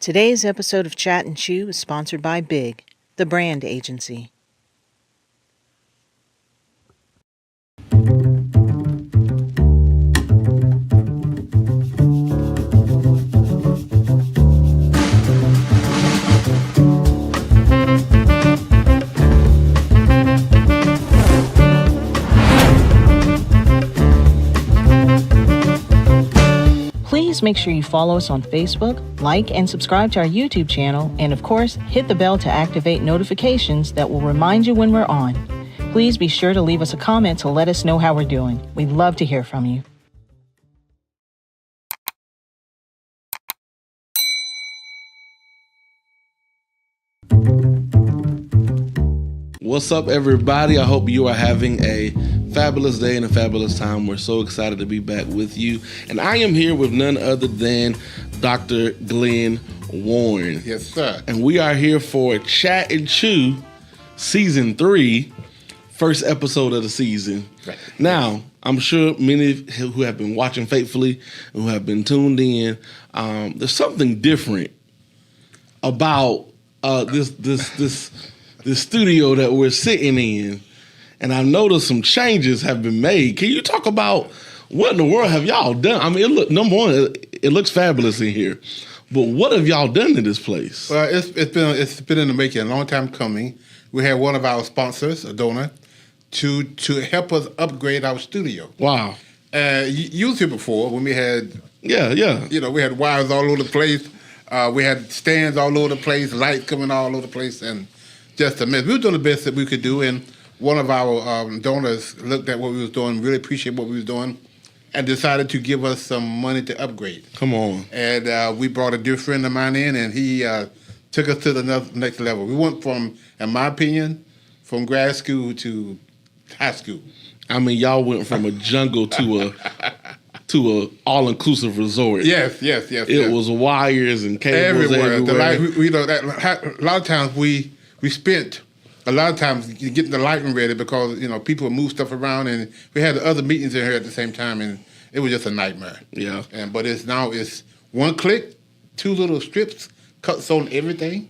Today's episode of Chat and Chew is sponsored by Big, the brand agency. Please make sure you follow us on Facebook, like and subscribe to our YouTube channel, and of course, hit the bell to activate notifications that will remind you when we're on. Please be sure to leave us a comment to let us know how we're doing. We'd love to hear from you. What's up, everybody? I hope you are having a fabulous day and a fabulous time. We're so excited to be back with you. And I am here with none other than Dr. Glen Warren. Yes, sir. And we are here for Chat and Chew Season 3, first episode of the season. Right. Now, I'm sure many who have been watching faithfully and who have been tuned in, there's something different about this studio that we're sitting in, and I've noticed some changes have been made. Can you talk about what in the world have y'all done? I mean, number one, it looks fabulous in here, but what have y'all done to this place? Well, it's been in the making, a long time coming. We had one of our sponsors, a donor, to help us upgrade our studio. Wow. You was here before when we had we had wires all over the place. We had stands all over the place, lights coming all over the place, and just a mess. We were doing the best that we could do, and one of our donors looked at what we was doing, really appreciated what we was doing, and decided to give us some money to upgrade. Come on. And we brought a dear friend of mine in, and he took us to the next level. We went from, in my opinion, from grad school to high school. I mean, y'all went from a jungle to a all-inclusive resort. Yes. It was wires and cables everywhere. The light, a lot of times we spent a lot of times getting the lighting ready because people move stuff around, and we had other meetings in here at the same time, and it was just a nightmare. Yeah. But it's one click, two little strips, cuts on everything,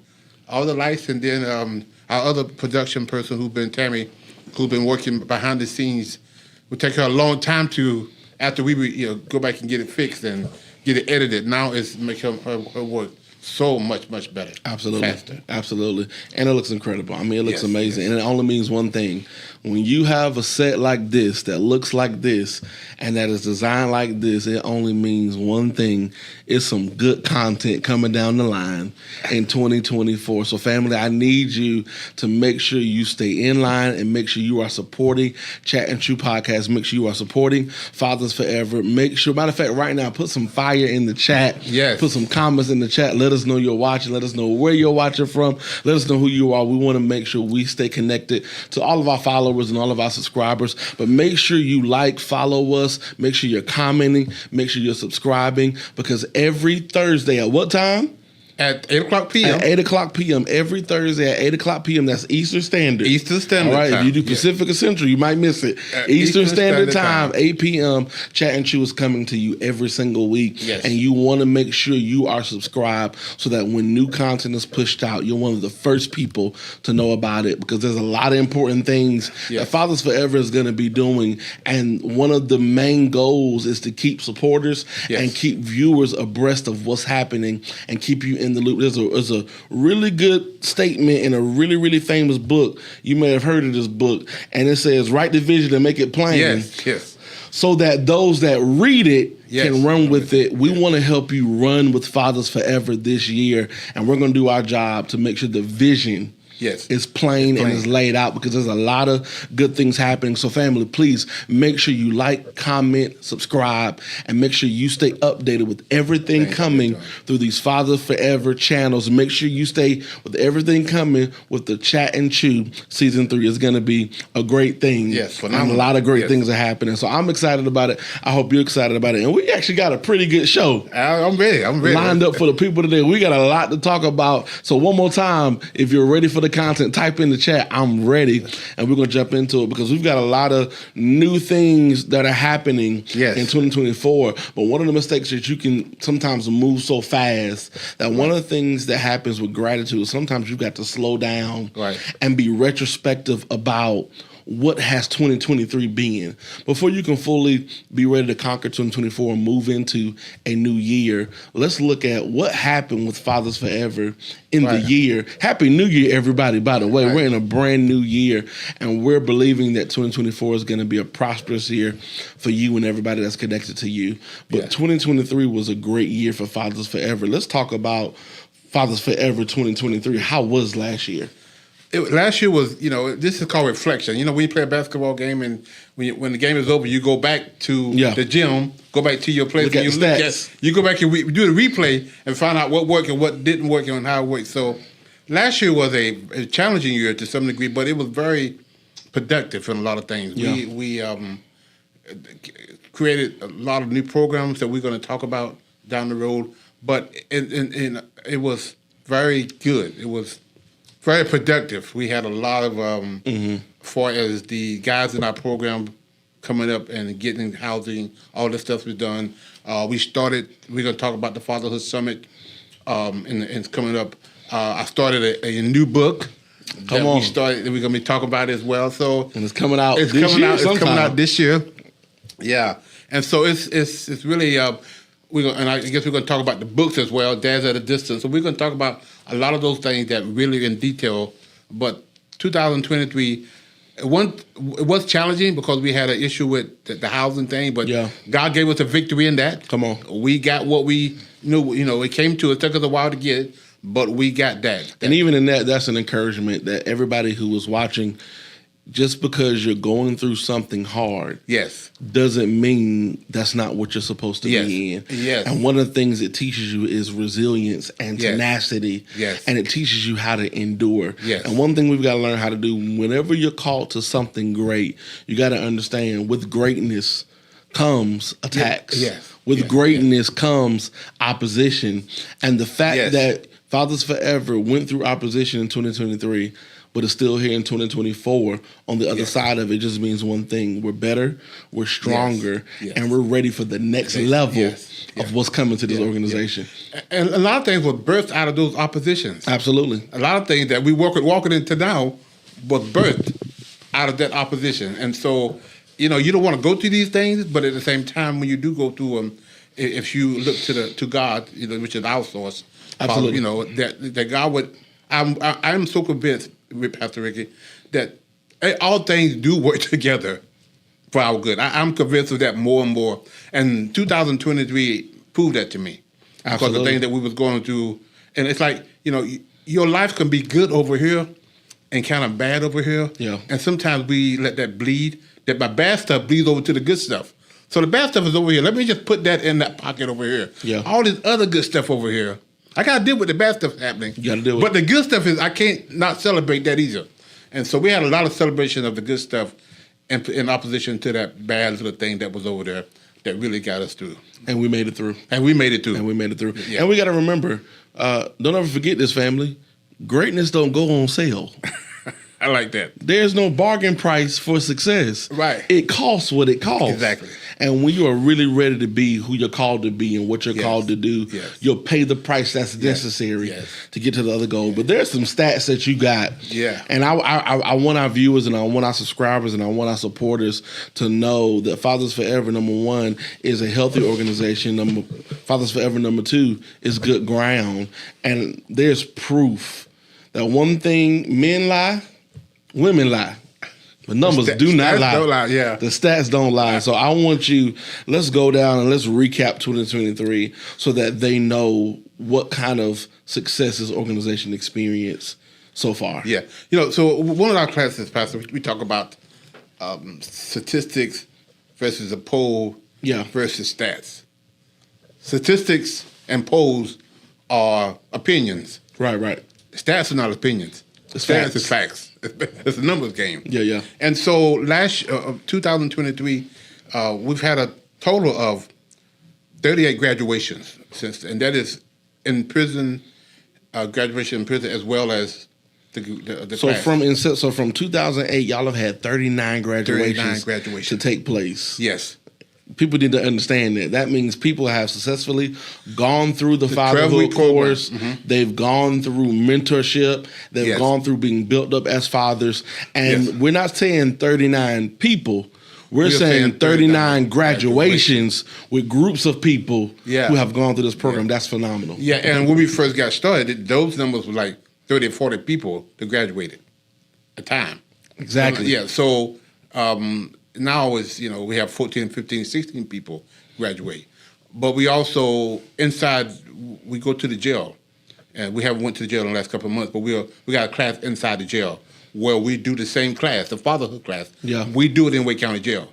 all the lights, and then our other production person Tammy, who's been working behind the scenes. Would take her a long time to, after we would go back and get it fixed and get it edited. Now it's making her work so much better. Absolutely. Faster. Absolutely. And it looks incredible. I mean, it looks amazing. Yes. And it only means one thing. When you have a set like this, that looks like this, and that is designed like this, it only means one thing. It's some good content coming down the line in 2024. So, family, I need you to make sure you stay in line and make sure you are supporting Chat and Chew Podcast. Make sure you are supporting Fathers Forever. Make sure, matter of fact, right now, put some fire in the chat. Yes. Put some comments in the chat. Let us know you're watching. Let us know where you're watching from. Let us know who you are. We want to make sure we stay connected to all of our followers and all of our subscribers. But make sure you follow us. Make sure you're commenting. Make sure you're subscribing, because every Thursday at what time? At 8 o'clock p.m. At 8 o'clock p.m. Every Thursday at 8 o'clock p.m. That's Eastern Standard. Eastern Standard All right, time. if you do Pacific or Central, you might miss it. Eastern Standard Time, 8 p.m. Chat and Chew is coming to you every single week. Yes. And you want to make sure you are subscribed so that when new content is pushed out, you're one of the first people to know about it, because there's a lot of important things that Fathers Forever is going to be doing. And one of the main goals is to keep supporters and keep viewers abreast of what's happening and keep you in the loop. There's a really good statement in a really, really famous book. You may have heard of this book, and it says, write the vision and make it plain. Yes. So that those that read it can run with it. We want to help you run with Fathers Forever this year, and we're going to do our job to make sure the vision is plain and is laid out, because there's a lot of good things happening. So, family, please make sure you like, comment, subscribe, and make sure you stay updated with everything coming through these Fathers Forever channels. Make sure you stay with everything coming with the Chat and Chew Season 3. It's going to be a great thing. Yes, and a lot of great things are happening. So I'm excited about it. I hope you're excited about it. And we actually got a pretty good show. I'm ready. Lined up for the people today. We got a lot to talk about. So one more time, if you're ready for the the content, type in the chat, I'm ready. And we're going to jump into it because we've got a lot of new things that are happening in 2024. But one of the mistakes that you can sometimes move so fast that one of the things that happens with gratitude is sometimes you've got to slow down and be retrospective about what has 2023 been before you can fully be ready to conquer 2024 and move into a new year. Let's look at what happened with Fathers Forever in the year. Happy New Year, everybody, by the way. We're in a brand new year, and we're believing that 2024 is going to be a prosperous year for you and everybody that's connected to you. But 2023 was a great year for Fathers Forever. Let's talk about Fathers Forever 2023. How was last year? Last year was, this is called reflection. When you play a basketball game and when the game is over, you go back to the gym, go back to your place, you go back and do the replay and find out what worked and what didn't work and how it worked. So last year was a challenging year to some degree, but it was very productive in a lot of things. Yeah. We created a lot of new programs that we're going to talk about down the road, but it was very good. It was very productive. We had a lot of, as far as the guys in our program coming up and getting housing, all this stuff was done. We're going to talk about the Fatherhood Summit, and it's coming up. I started a new book that we're going to be talking about as well. So and it's coming out. It's coming out this year. Yeah, and so it's really. And I guess we're going to talk about the books as well, Dad's at a Distance. So we're going to talk about a lot of those things that really in detail. But 2023, it was challenging because we had an issue with the housing thing, but God gave us a victory in that. Come on. We got what we knew. It came to us. It took us a while to get it, but we got that. And even in that's an encouragement that everybody who was watching, just because you're going through something hard doesn't mean that's not what you're supposed to be in. Yes. And one of the things it teaches you is resilience and tenacity. Yes. And it teaches you how to endure. Yes. And one thing we've got to learn how to do, whenever you're called to something great, you got to understand with greatness comes attacks. Yes. With greatness comes opposition. And the fact that Fathers Forever went through opposition in 2023, but it's still here in 2024. On the other side of it just means one thing. We're better, we're stronger, and we're ready for the next level of what's coming to this organization. And a lot of things were birthed out of those oppositions. Absolutely. A lot of things that we walking into now was birthed out of that opposition. And so, you don't want to go through these things, but at the same time, when you do go through them, if you look to God, which is our source, that God would. I'm so convinced, with Pastor Ricky, that all things do work together for our good. I'm convinced of that more and more. And 2023 proved that to me. Because the things that we was going through, and it's like, your life can be good over here and kind of bad over here. Yeah. And sometimes we let that bleed, that my bad stuff bleeds over to the good stuff. So the bad stuff is over here. Let me just put that in that pocket over here. Yeah. All this other good stuff over here. I got to deal with the bad stuff happening. You got to deal with But the good stuff is I can't not celebrate that either. And so we had a lot of celebration of the good stuff in opposition to that bad little thing that was over there that really got us through. And we made it through. And we made it through. Yeah. And we got to remember, don't ever forget this, family. Greatness don't go on sale. I like that. There's no bargain price for success. Right. It costs what it costs. Exactly. And when you are really ready to be who you're called to be and what you're called to do, you'll pay the price that's necessary to get to the other goal. But there's some stats that you got. Yeah. And I want our viewers and I want our subscribers and I want our supporters to know that Fathers Forever, number one, is a healthy organization. Fathers Forever, number two, is good ground. And there's proof that one thing, men lie, women lie. The numbers do not lie. Don't lie. Yeah. The stats don't lie. So I want let's go down and let's recap 2023 so that they know what kind of success this organization experienced so far. Yeah. So one of our classes, Pastor, we talk about statistics versus a poll versus stats. Statistics and polls are opinions. Right. Stats are not opinions. Stats is facts. It's a numbers game. Yeah. And so 2023, we've had a total of 38 graduations since, and that is in prison, graduation in prison, as well as the so class. from 2008, y'all have had 39 graduations to take place. Yes. People need to understand that. That means people have successfully gone through the fatherhood course. Mm-hmm. They've gone through mentorship. They've gone through being built up as fathers. And we're not saying 39 people. We're saying 39 graduations with groups of people who have gone through this program. That's phenomenal. Yeah, and when we first got started, those numbers were like 30 or 40 people that graduated a time. Exactly. So now it's, we have 14, 15, 16 people graduate. But we also, inside, we go to the jail. And we haven't went to the jail in the last couple of months, but we got a class inside the jail where we do the same class, the fatherhood class. Yeah. We do it in Wake County Jail.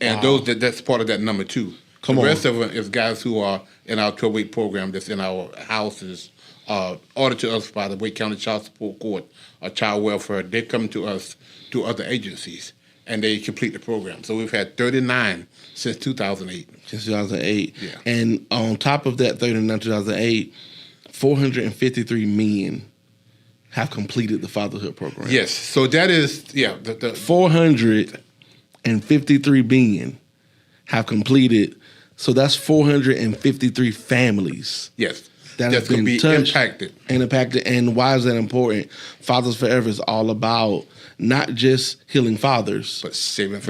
And that's part of that number too. The rest of them is guys who are in our 12-week program that's in our houses, ordered to us by the Wake County Child Support Court or Child Welfare. They come to us through other agencies, and they complete the program. So we've had 39 since 2008. Since 2008. Yeah. And on top of that 39, 2008, 453 men have completed the fatherhood program. Yes. So that is, the 453 men have completed. So that's 453 families. Yes. That's going to be impacted. And why is that important? Fathers Forever is all about not just healing fathers, but saving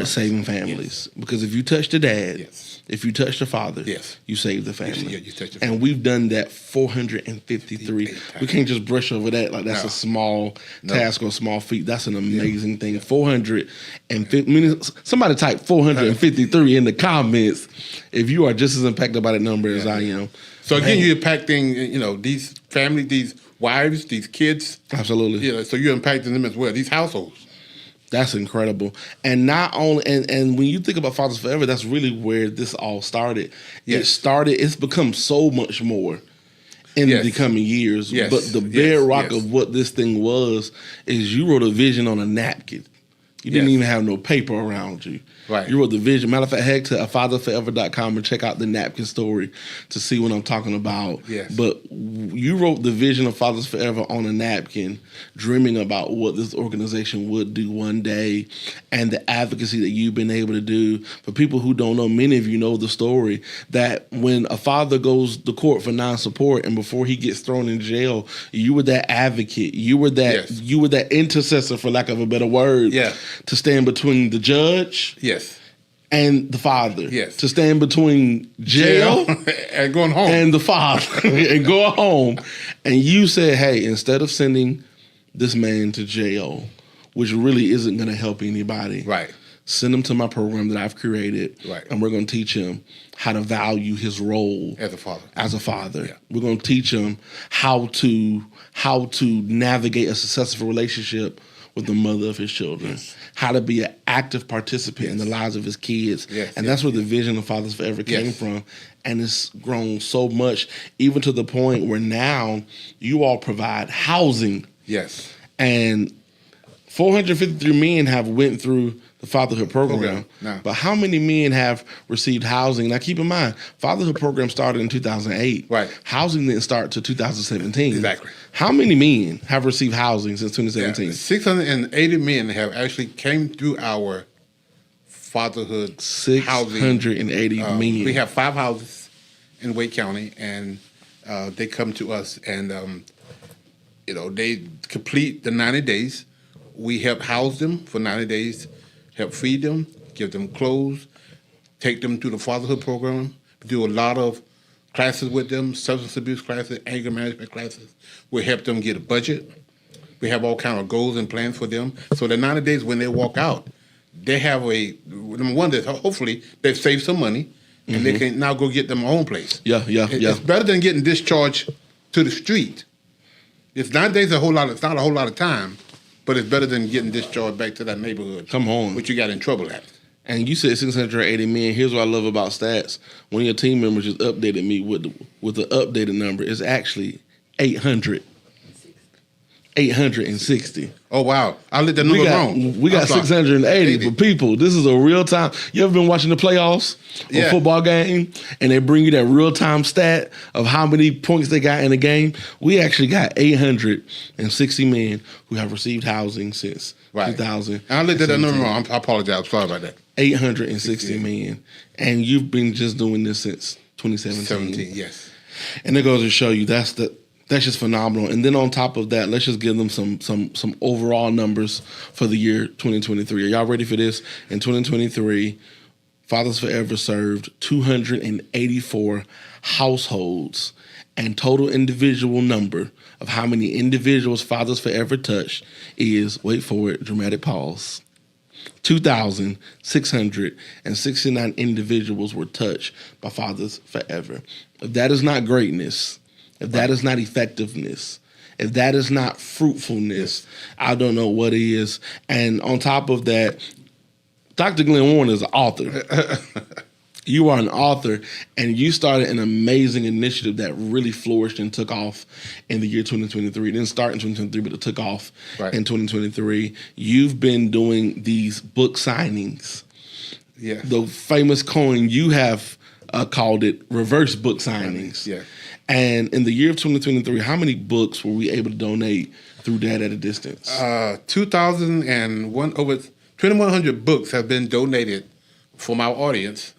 families. Yes. Because if you touch the dad, if you touch the father, you save the family. You touch the family. And we've done that 453. We can't just brush over that like that's a small task or a small feat. That's an amazing thing. 450. Somebody type 453 in the comments if you are just as impacted by that number as I am. So again, you're impacting, these families, these wives, these kids. Absolutely. So you're impacting them as well, these households. That's incredible. And not only, and when you think about Fathers Forever, that's really where this all started. It's become so much more in the coming years. Yes. But the bedrock of what this thing was is you wrote a vision on a napkin. You didn't even have no paper around you. Right. You wrote the vision. Matter of fact, head to afatherforever.com and check out the napkin story to see what I'm talking about. Yes. But you wrote the vision of Fathers Forever on a napkin, dreaming about what this organization would do one day and the advocacy that you've been able to do. For people who don't know, many of you know the story that when a father goes to court for non-support and before he gets thrown in jail, you were that advocate. You were that intercessor, for lack of a better word, to stand between the judge and the father. Yes. To stand between jail and going home. And the father and going home. And you said, hey, instead of sending this man to jail, which really isn't going to help anybody, send him to my program that I've created. And we're going to teach him how to value his role as a father. Yeah. We're going to teach him how to navigate a successful relationship with the mother of his children, how to be an active participant in the lives of his kids. And that's where the vision of Fathers Forever came from. And it's grown so much, even to the point where now you all provide housing. Yes. And 453 men have went through the fatherhood program. But how many men have received housing? Now, keep in mind, fatherhood program started in 2008. Housing didn't start until 2017. Exactly. How many men have received housing since 2017? 680 men have actually came through our fatherhood 680 men. We have 5 houses in Wake County, and they come to us, and they complete the 90 days. We help house them for 90 days. Help feed them, give them clothes, take them through the fatherhood program. We do a lot of classes with them, substance abuse classes, anger management classes. We help them get a budget. We have all kind of goals and plans for them. So the 90 days when they walk out, they have number one, that hopefully they've saved some money and they can now go get them their own place. It's better than getting discharged to the street. It's 9 days it's not a whole lot of time. But it's better than getting discharged back to that neighborhood. Come on. Which you got in trouble at. And you said 680 men. Here's what I love about stats. One of your team members just updated me with the updated number. It's actually 800. 860. Oh, wow. I lit the number wrong. We got 680. But people, this is a real time. You ever been watching the playoffs or football game and they bring you that real time stat of how many points they got in the game? We actually got 860 men who have received housing since 2000. I lit that number wrong. I apologize. I'm sorry about that. 860 men. And you've been just doing this since 2017. Yes. And it goes to show you that's just phenomenal. And then on top of that, let's just give them some overall numbers for the year 2023. Are y'all ready for this? In 2023, Fathers Forever served 284 households, and total individual number of how many individuals Fathers Forever touched is, wait for it, dramatic pause, 2,669 individuals were touched by Fathers Forever. If that is not greatness, if that is not effectiveness, if that is not fruitfulness, I don't know what is. And on top of that, Dr. Glen Warren is an author. You are an author, and you started an amazing initiative that really flourished and took off in the year 2023. It didn't start in 2023, but it took off in 2023. You've been doing these book signings. Yeah. The famous coin, you have called it reverse book signings. Yeah. And in the year of 2023, how many books were we able to donate through Dad at a Distance? 2,001, over 2,100 books have been donated from our audience.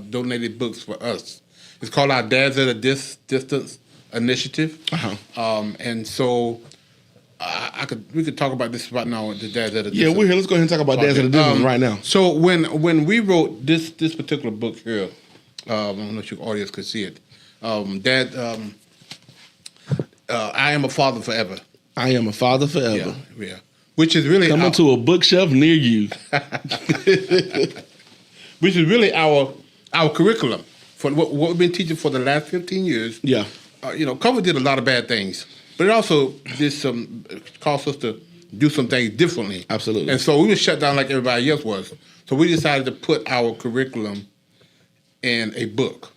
Donated books for us. It's called our Dads at a Distance initiative. And so we could talk about this right now, the Dads at a Distance. Yeah, we're here. Let's go ahead and talk about Dads at a Distance right now. So when we wrote this particular book here, I don't know if your audience could see it. Dad, I Am a Father Forever. I Am a Father Forever. Yeah. Which is really coming to a bookshelf near you. Which is really our curriculum for what we've been teaching for the last 15 years. Yeah. COVID did a lot of bad things, but it also did caused us to do some things differently. Absolutely. And so we were shut down like everybody else was. So we decided to put our curriculum in a book.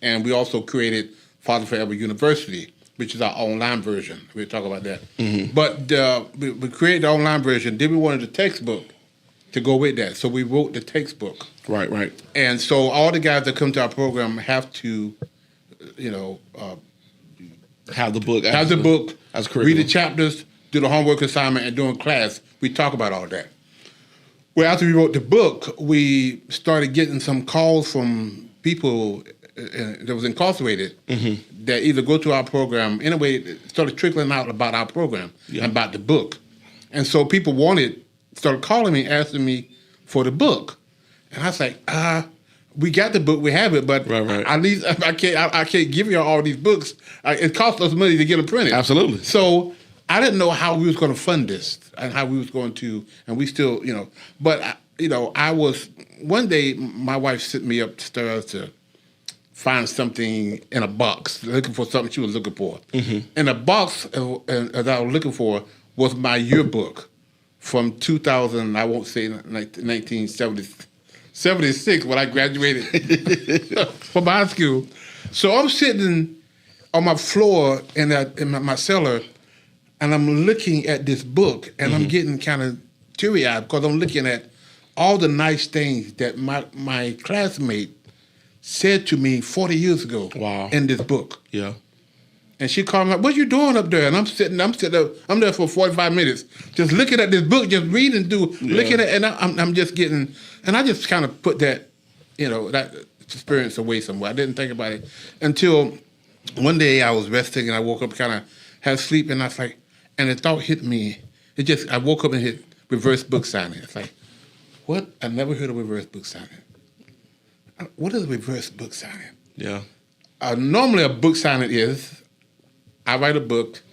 And we also created Father Forever University, which is our online version. We'll talk about that. Mm-hmm. But we created the online version. Then we wanted the textbook to go with that. So we wrote the textbook. Right. And so all the guys that come to our program have to, have the book. Have the book, as curriculum. Read the chapters, do the homework assignment, and during class, we talk about all that. Well, after we wrote the book, we started getting some calls from people that was incarcerated that either go to our program. Anyway, it started trickling out about our program and about the book. And so people started calling me, asking me for the book. And I was like, we got the book, we have it, but at least I can't give you all these books. It costs us money to get them printed. Absolutely. So I didn't know how we was going to fund this and how we was going to, and we still, but I was, one day my wife sent me upstairs to find something in a box, looking for something she was looking for. Mm-hmm. And the box that I was looking for was my yearbook from 2000, I won't say 1976, when I graduated from high school. So I'm sitting on my floor in my cellar, and I'm looking at this book, and I'm getting kind of teary-eyed because I'm looking at all the nice things that my classmate said to me 40 years ago in this book. Yeah. And she called me like, "What you doing up there?" And I'm there for 45 minutes, just looking at this book, just reading through, looking at, and I'm just getting, and I just kind of put that, that experience away somewhere. I didn't think about it until one day I was resting and I woke up, kind of had sleep, and I was like, and the thought hit me. I woke up and hit reverse book signing. It's like, what? I never heard of reverse book signing. What is a reverse book signing? Yeah. Normally a book signing is, I write a book,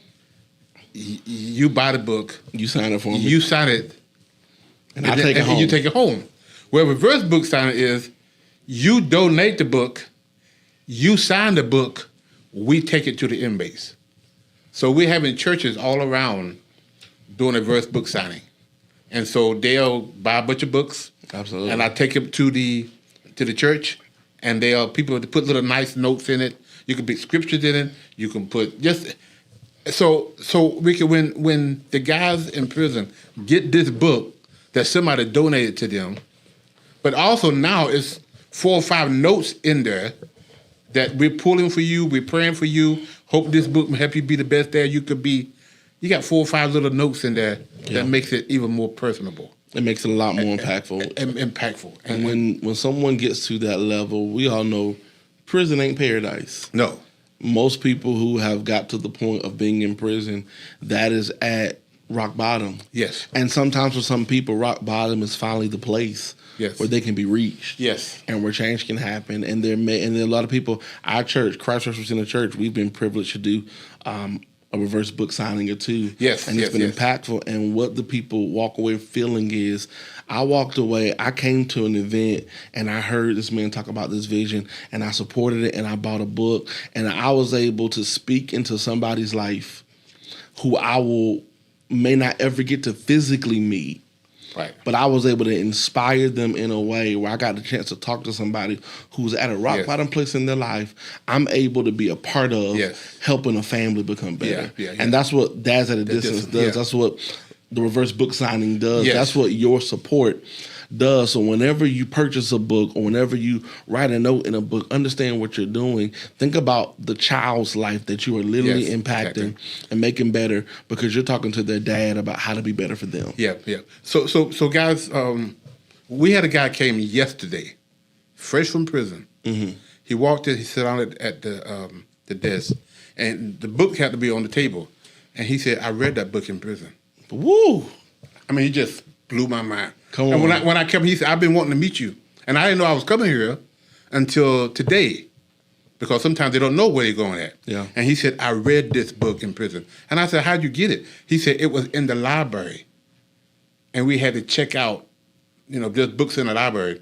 you buy the book. You sign it for me. You sign it. And I take it home. And you take it home. Where reverse book signing is, you donate the book, you sign the book, we take it to the inmates. So we're having churches all around doing a reverse book signing. And so they'll buy a bunch of books. Absolutely. And I take them to the church, and people put little nice notes in it. You can put scriptures in it. You can put So Ricky, when the guys in prison get this book that somebody donated to them, but also now it's 4 or 5 notes in there that we're pulling for you, we're praying for you. Hope this book will help you be the best dad you could be. You got 4 or 5 little notes in there that makes it even more personable. It makes it a lot more impactful. Impactful. And when someone gets to that level, we all know prison ain't paradise. No. Most people who have got to the point of being in prison, that is at rock bottom. Yes. And sometimes for some people, rock bottom is finally the place where they can be reached. Yes. And where change can happen. And there are a lot of people, our church, Christ Church in the church, we've been privileged to do a reverse book signing or 2. Yes. And it's been impactful. And what the people walk away feeling is, I walked away, I came to an event and I heard this man talk about this vision and I supported it and I bought a book and I was able to speak into somebody's life who may not ever get to physically meet. Right. But I was able to inspire them in a way where I got the chance to talk to somebody who's at a rock bottom place in their life. I'm able to be a part of helping a family become better. And that's what Dads at a Distance does. That's what the reverse book signing does. That's what your support does. So whenever you purchase a book or whenever you write a note in a book, understand what you're doing. Think about the child's life that you are literally impacting and making better because you're talking to their dad about how to be better for them. Yeah. So guys, we had a guy came yesterday, fresh from prison. Mm-hmm. He walked in, he sat down at the desk, and the book had to be on the table. And he said, I read that book in prison. Woo! I mean, he just blew my mind. Come on. And when I came, he said, I've been wanting to meet you. And I didn't know I was coming here until today because sometimes they don't know where they're going at. Yeah. And he said, I read this book in prison. And I said, how'd you get it? He said, it was in the library. And we had to check out, there's books in the library.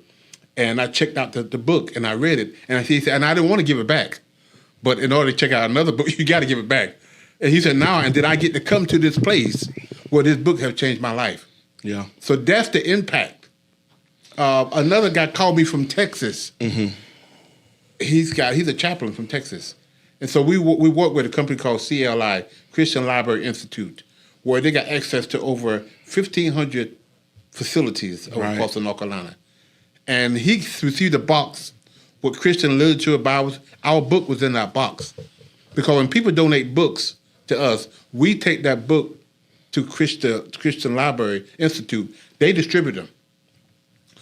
And I checked out the book and I read it. And he said, and I didn't want to give it back. But in order to check out another book, you got to give it back. And he said, and did I get to come to this place where this book has changed my life? Yeah. So that's the impact. Another guy called me from Texas. Mm-hmm. He's a chaplain from Texas. And so we work with a company called CLI, Christian Library Institute, where they got access to over 1,500 facilities across North Carolina. And he received a box with Christian literature, Bibles. Our book was in that box. Because when people donate books to us, we take that book to Christian Library Institute. They distribute them.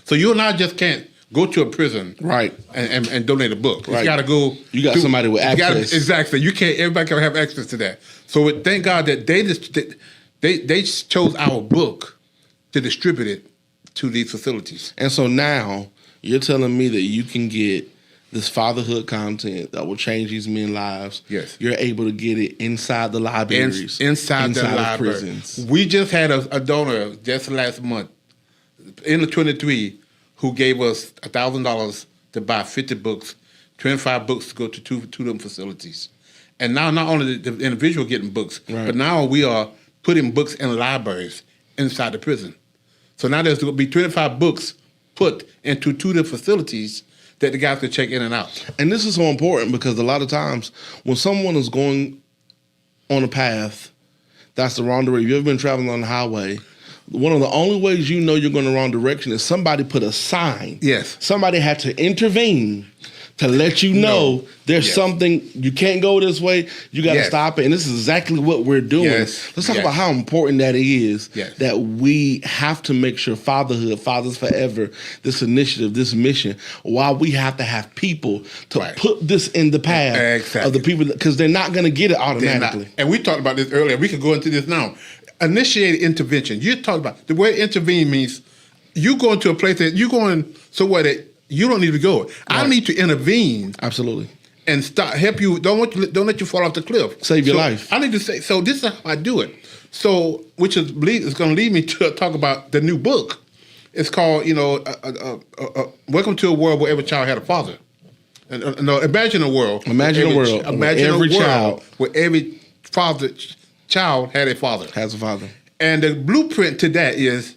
So you and I just can't go to a prison and donate a book. Right. You got to go. You got somebody with access. Exactly. You can't. Everybody can have access to that. So thank God that they chose our book to distribute it to these facilities. And so now you're telling me that you can get this fatherhood content that will change these men's lives. Yes. You're able to get it inside the libraries. Inside the library. Prisons. We just had a donor just last month, in the 23, who gave us $1,000 to buy 50 books, 25 books to go to two of them facilities. And now not only the individual getting books, but now we are putting books in libraries inside the prison. So now there's going to be 25 books put into 2 different facilities that the guys could check in and out. And this is so important because a lot of times when someone is going on a path that's the wrong direction, if you've ever been traveling on the highway, one of the only ways you know you're going the wrong direction is somebody put a sign. Yes. Somebody had to intervene to let you know there's something, you can't go this way, you got to stop it. And this is exactly what we're doing. Yes. Let's talk about how important that is, Yes. that we have to make sure fatherhood, Fathers Forever, this initiative, this mission, why we have to have people to put this in the path of the people, because they're not going to get it automatically. And we talked about this earlier. We could go into this now. Initiated intervention. You talked about the word intervene means you go into a place that you're going somewhere that you don't need to go. Right. I need to intervene. Absolutely. And help you. Don't let you fall off the cliff. Save your life. I need to say. So this is how I do it. So which is going to lead me to talk about the new book. It's called Welcome to a World Where Every Child Had a Father. Imagine a world. Imagine a world. Imagine a world where every child had a father. Has a father. And the blueprint to that is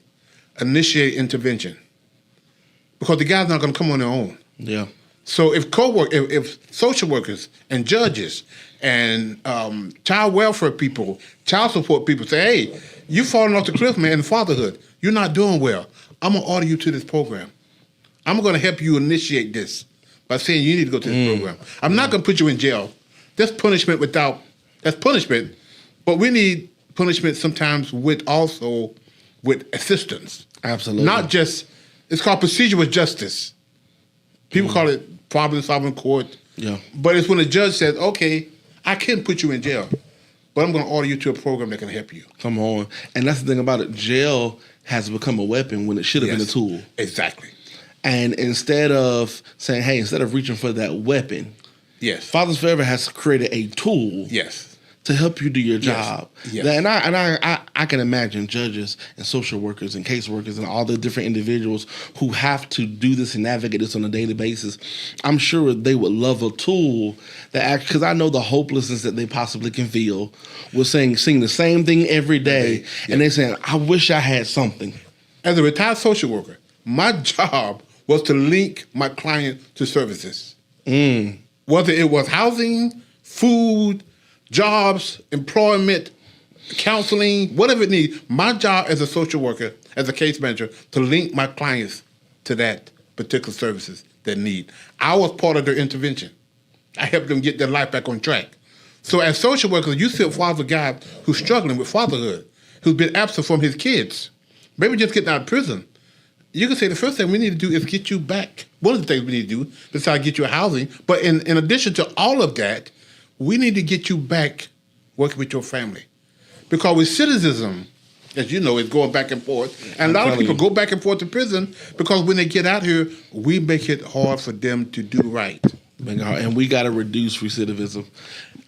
initiate intervention. Because the guy's not going to come on their own. Yeah. So if social workers and judges and child welfare people, child support people say, hey, you falling off the cliff, man, in fatherhood. You're not doing well. I'm going to order you to this program. I'm going to help you initiate this by saying you need to go to this program. I'm not going to put you in jail. That's punishment that's punishment, but we need punishment sometimes with assistance. Absolutely. Not just, it's called procedural justice. People call it problem-solving court. Yeah. But it's when a judge says, okay, I can't put you in jail, but I'm going to order you to a program that can help you. Come on. And that's the thing about it. Jail has become a weapon when it should have been a tool. Exactly. And instead of saying, hey, instead of reaching for that weapon, Fathers Forever has created a tool to help you do your job. Yes. And I can imagine judges and social workers and caseworkers and all the different individuals who have to do this and navigate this on a daily basis. I'm sure they would love a tool that because I know the hopelessness that they possibly can feel with seeing the same thing every day, and they're saying, I wish I had something. As a retired social worker, my job was to link my client to services. Whether it was housing, food, jobs, employment, counseling, whatever it needs. My job as a social worker, as a case manager, to link my clients to that particular services they need. I was part of their intervention. I helped them get their life back on track. So as social workers, you see a father guy who's struggling with fatherhood, who's been absent from his kids, maybe just getting out of prison. You can say the first thing we need to do is get you back. One of the things we need to do, besides get you a housing, but in addition to all of that, we need to get you back working with your family. Because with citizenship, as you know, it's going back and forth. And a lot of people go back and forth to prison because when they get out here, we make it hard for them to do right. And we got to reduce recidivism.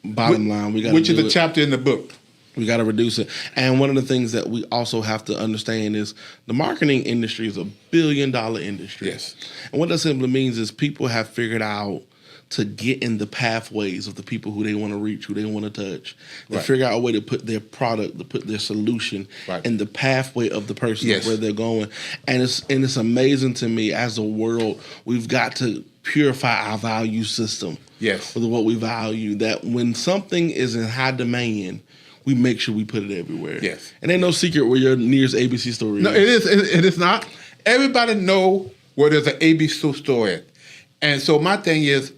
Bottom line, we got to which is the chapter in the book. We got to reduce it. And one of the things that we also have to understand is the marketing industry is $1 billion industry. Yes. And what that simply means is people have figured out to get in the pathways of the people who they want to reach, who they want to touch. They figure out a way to put their product, to put their solution in the pathway of the person where they're going. And it's amazing to me, as a world, we've got to purify our value system with what we value, that when something is in high demand, we make sure we put it everywhere. Yes. And ain't no secret where your nearest ABC store is. No, it is. It is not. Everybody know where there's an ABC store at. And so my thing is,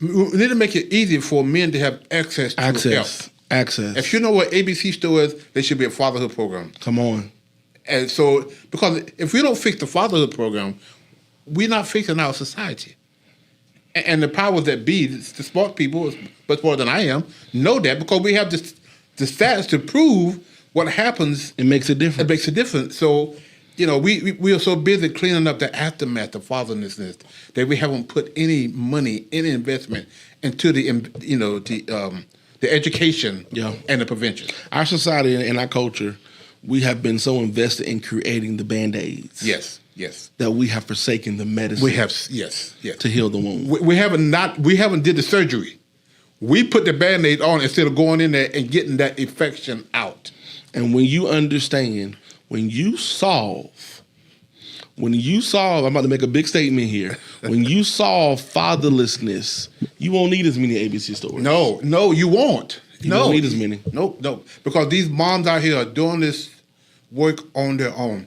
we need to make it easier for men to have access to help. Access. If you know what ABC store is, there should be a fatherhood program. Come on. And so, because if we don't fix the fatherhood program, we're not fixing our society. And the powers that be, the smart people, much more than I am, know that because we have the stats to prove what happens. It makes a difference. It makes a difference. So, you know, we are so busy cleaning up the aftermath of fatherlessness that we haven't put any money, any investment into the education and the prevention. Our society and our culture, we have been so invested in creating the Band-Aids. Yes. That we have forsaken the medicine. We have, to heal the wound. We haven't did the surgery. We put the Band-Aid on instead of going in there and getting that infection out. And when you understand, when you solve, I'm about to make a big statement here. When you solve fatherlessness, you won't need as many ABC stores. No, you won't. You won't need as many. No. Because these moms out here are doing this work on their own.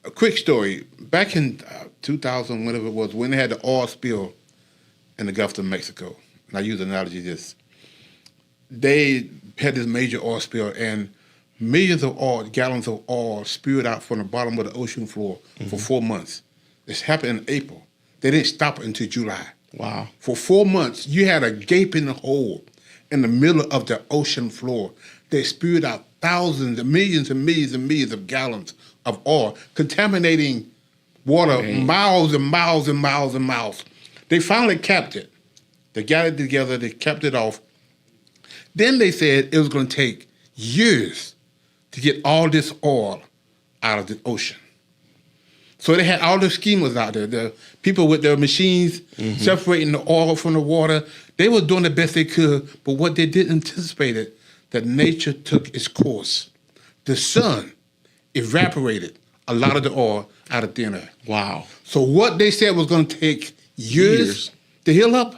A quick story. Back in 2000, whatever it was, when they had the oil spill in the Gulf of Mexico, and I use the analogy this, they had this major oil spill and millions of gallons of oil spewed out from the bottom of the ocean floor for 4 months. This happened in April. They didn't stop it until July. Wow. For 4 months, you had a gaping hole in the middle of the ocean floor. They spewed out thousands and millions of gallons of oil, contaminating water miles and miles and miles and miles. They finally capped it. They got it together. They capped it off. Then they said it was going to take years to get all this oil out of the ocean. So they had all the schemers out there, the people with their machines separating the oil from the water. They were doing the best they could, but what they didn't anticipate it, that nature took its course. The sun evaporated a lot of the oil out of thin air. Wow. So what they said was going to take years to heal up,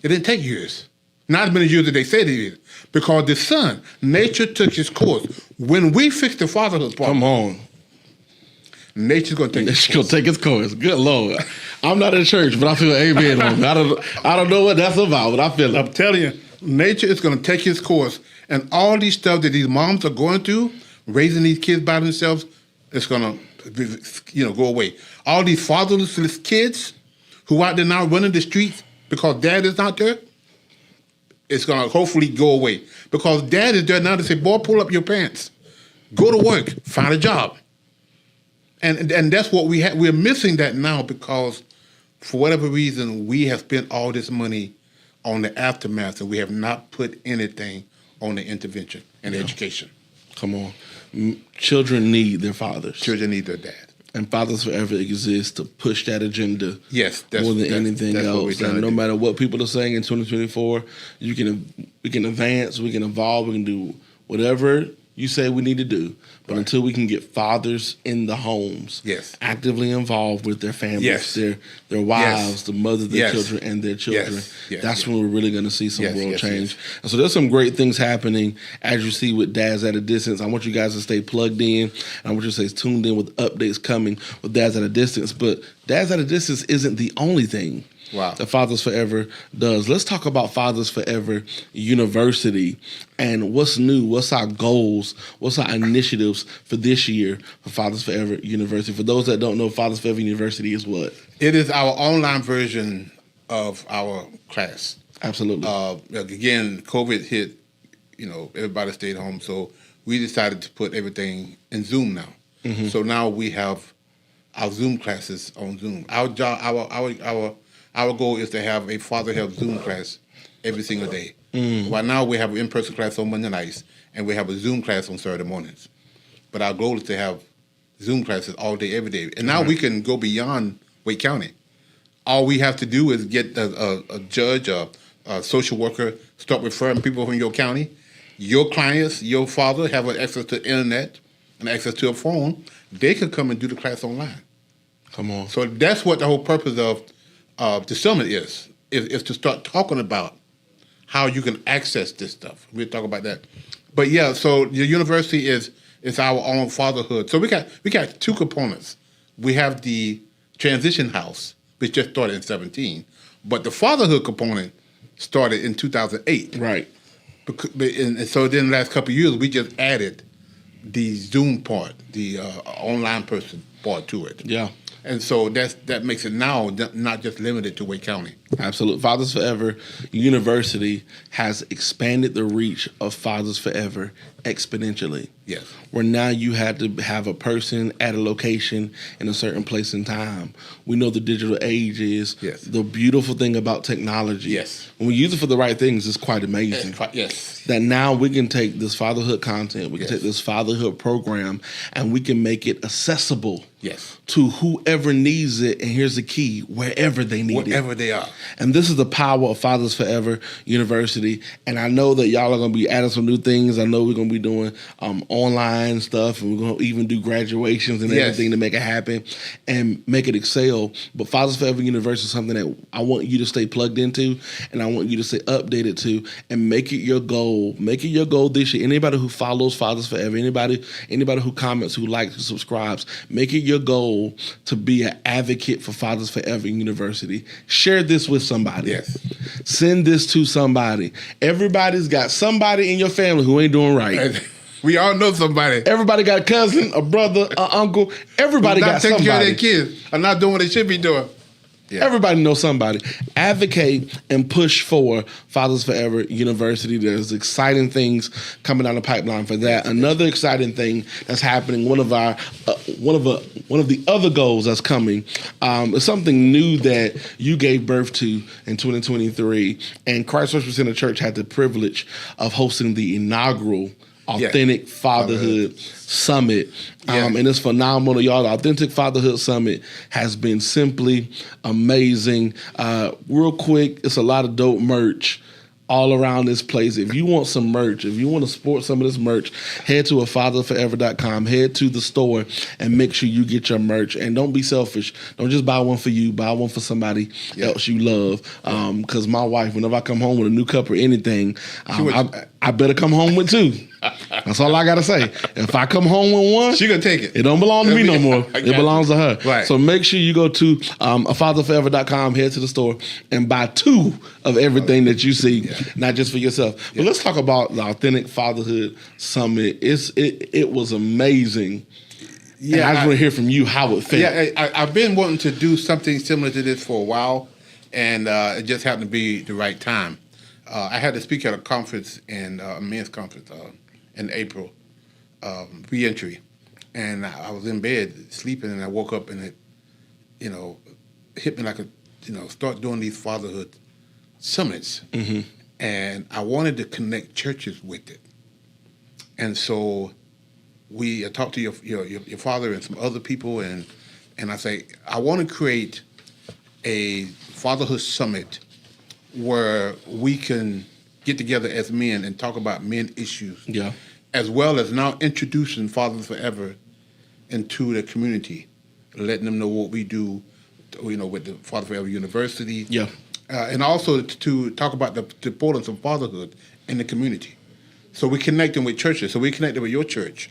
it didn't take years. Not as many years as they said it is. Because the sun, nature took its course. When we fix the fatherhood problem. Come on. Nature's going to take its course. Going to take its course. Good Lord. I'm not in church, but I feel amen on it. I don't know what that's about, but I feel it. I'm telling you, nature is going to take its course. And all these stuff that these moms are going through, raising these kids by themselves, it's going to go away. All these fatherless kids who out there now running the streets because dad is not there, it's going to hopefully go away. Because dad is there now to say, boy, pull up your pants. Go to work. Find a job. And that's what we have. We're missing that now because for whatever reason, we have spent all this money on the aftermath and we have not put anything on the intervention and education. Come on. Children need their fathers. Children need their dad. And Fathers Forever exists to push that agenda more than anything else. And no matter what people are saying in 2024, we can advance, we can evolve, we can do whatever you say we need to do. But until we can get fathers in the homes, actively involved with their families, their wives, the mothers of their children, and their children, that's when we're really going to see some world change. And so there's some great things happening, as you see with Dads at a Distance. I want you guys to stay plugged in. I want you to stay tuned in with updates coming with Dads at a Distance. But Dads at a Distance isn't the only thing that Fathers Forever does. Let's talk about Fathers Forever University and what's new, what's our goals, what's our initiatives for this year for Fathers Forever University. For those that don't know, Fathers Forever University is what? It is our online version of our class. Absolutely. Again, COVID hit, everybody stayed home, so we decided to put everything in Zoom now. Mm-hmm. So now we have our Zoom classes on Zoom. Our goal is to have a Father Health Zoom class every single day. Right now, we have an in-person class on Monday nights, and we have a Zoom class on Saturday mornings. But our goal is to have Zoom classes all day, every day. And now we can go beyond Wake County. All we have to do is get a judge, a social worker, start referring people from your county. Your clients, your father, have access to the internet and access to a phone. They can come and do the class online. Come on. So that's what the whole purpose of the summit is to start talking about how you can access this stuff. We'll talk about that. But so the university is our own fatherhood. So we got two components. We have the transition house, which just started in 2017, but the fatherhood component started in 2008. Right. And so then the last couple of years, we just added the Zoom part, the online person part to it. Yeah. And so that makes it now not just limited to Wake County. Absolutely. Fathers Forever University has expanded the reach of Fathers Forever exponentially. Yes. Where now you had to have a person at a location in a certain place and time. We know the digital age is. Yes. The beautiful thing about technology. Yes. When we use it for the right things, it's quite amazing. Yes. That now we can take this fatherhood content, we can take this fatherhood program, and we can make it accessible to whoever needs it. And here's the key, wherever they need it. Wherever they are. And this is the power of Fathers Forever University. And I know that y'all are going to be adding some new things. I know we're going to be doing online stuff, and we're going to even do graduations and everything to make it happen and make it excel. But Fathers Forever University is something that I want you to stay plugged into, and I want you to stay updated to, and make it your goal. Make it your goal this year. Anybody who follows Fathers Forever, anybody who comments, who likes, who subscribes, make it your goal to be an advocate for Fathers Forever University. Share this with somebody. Yes. Send this to somebody. Everybody's got somebody in your family who ain't doing right. We all know somebody. Everybody got a cousin, a brother, an uncle. Everybody got somebody. Not taking care of their kids. Are not doing what they should be doing. Yeah. Everybody knows somebody. Advocate and push for Fathers Forever University. There's exciting things coming down the pipeline for that. Another exciting thing that's happening. One of the other goals that's coming is something new that you gave birth to in 2023. And Christ Social Center Church had the privilege of hosting the inaugural Authentic Fatherhood Summit. And it's phenomenal, y'all. The Authentic Fatherhood Summit has been simply amazing. Real quick, it's a lot of dope merch. all around this place. If you want some merch, if you want to support some of this merch, head to afatherforever.com, head to the store, and make sure you get your merch. And don't be selfish. Don't just buy one for you. Buy one for somebody else you love. Because my wife, whenever I come home with a new cup or anything, I better come home with two. That's all I got to say. If I come home with one, she going to take it. It don't belong to me no more. It belongs to her. Right. So make sure you go to afatherforever.com, head to the store, and buy two of everything that you see, not just for yourself. But let's talk about the Authentic Fatherhood Summit. It was amazing. Yeah, I just want to hear from you how it felt. Yeah, I've been wanting to do something similar to this for a while, and it just happened to be the right time. I had to speak at a conference, a men's conference in April, reentry, and I was in bed sleeping, and I woke up, and it, hit me like start doing these fatherhood summits, and I wanted to connect churches with it, and so I talked to your father and some other people, and I say I want to create a fatherhood summit where we can get together as men and talk about men issues, as well as now introducing Fathers Forever into the community, letting them know what we do, with the Father Forever University, and also to talk about the importance of fatherhood in the community. So we connect them with churches. So we connected with your church,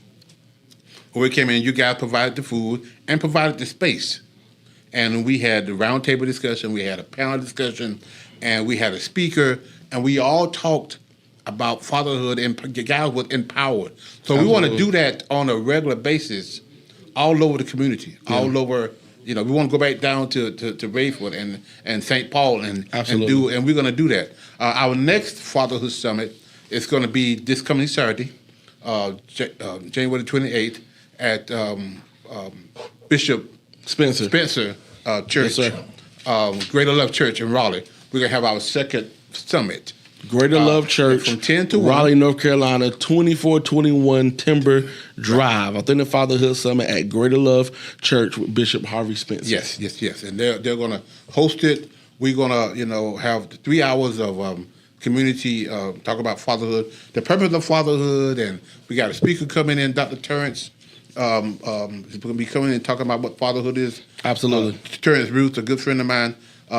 where we came in. You guys provided the food and provided the space, and we had the roundtable discussion. We had a panel discussion. And we had a speaker, and we all talked about fatherhood, and guys was empowered. So we want to do that on a regular basis all over the community, all over. We want to go back down to Rayford and St. Paul and we're going to do that. Our next Fatherhood Summit is going to be this coming Saturday, January 28th at Bishop Spencer Church, Greater Love Church in Raleigh. We're going to have our second summit. Greater Love Church, from 10 to 1. Raleigh, North Carolina, 2421 Timber Drive. Authentic Fatherhood Summit at Greater Love Church with Bishop Harvey Spencer. Yes. And they're going to host it. We're going to, have 3 hours of community talk about fatherhood, the purpose of fatherhood, and we got a speaker coming in, Dr. Terrence. He's going to be coming in and talking about what fatherhood is. Absolutely. Terrence Ruth, a good friend of mine.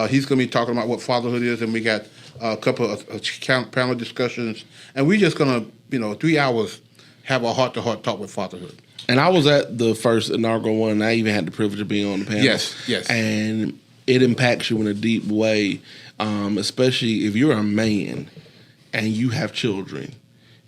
He's going to be talking about what fatherhood is, and we got a couple of panel discussions, and we're just going to, 3 hours, have a heart-to-heart talk with fatherhood. And I was at the first inaugural one, and I even had the privilege of being on the panel. Yes. And it impacts you in a deep way, especially if you're a man and you have children.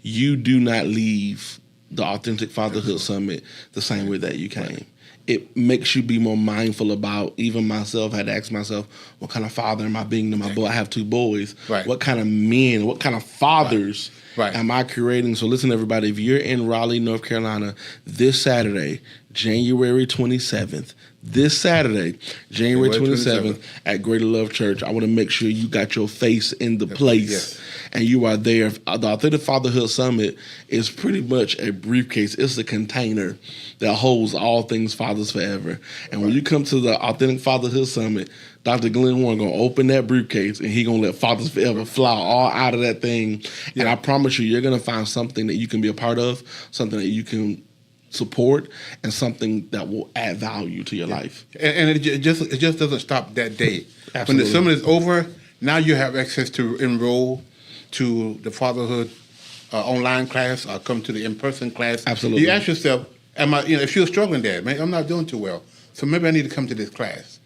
You do not leave the Authentic Fatherhood Summit the same way that you came. Right. It makes you be more mindful about, even myself, I had to ask myself, what kind of father am I being to my boy? I have 2 boys. Right. What kind of men, what kind of fathers am I creating? So listen, everybody, if you're in Raleigh, North Carolina, this Saturday, January 27th, at Greater Love Church, I want to make sure you got your face in the place and you are there. The Authentic Fatherhood Summit is pretty much a briefcase. It's a container that holds all things Fathers Forever. And when you come to the Authentic Fatherhood Summit, Dr. Glen Warren going to open that briefcase, and he going to let Fathers Forever fly all out of that thing. And I promise you're going to find something that you can be a part of, something that you can support, and something that will add value to your life. And it just doesn't stop that day. Absolutely. When the summit is over, now you have access to enroll to the fatherhood online class or come to the in-person class. Absolutely. You ask yourself, if you're struggling there, man, I'm not doing too well, so maybe I need to come to this class.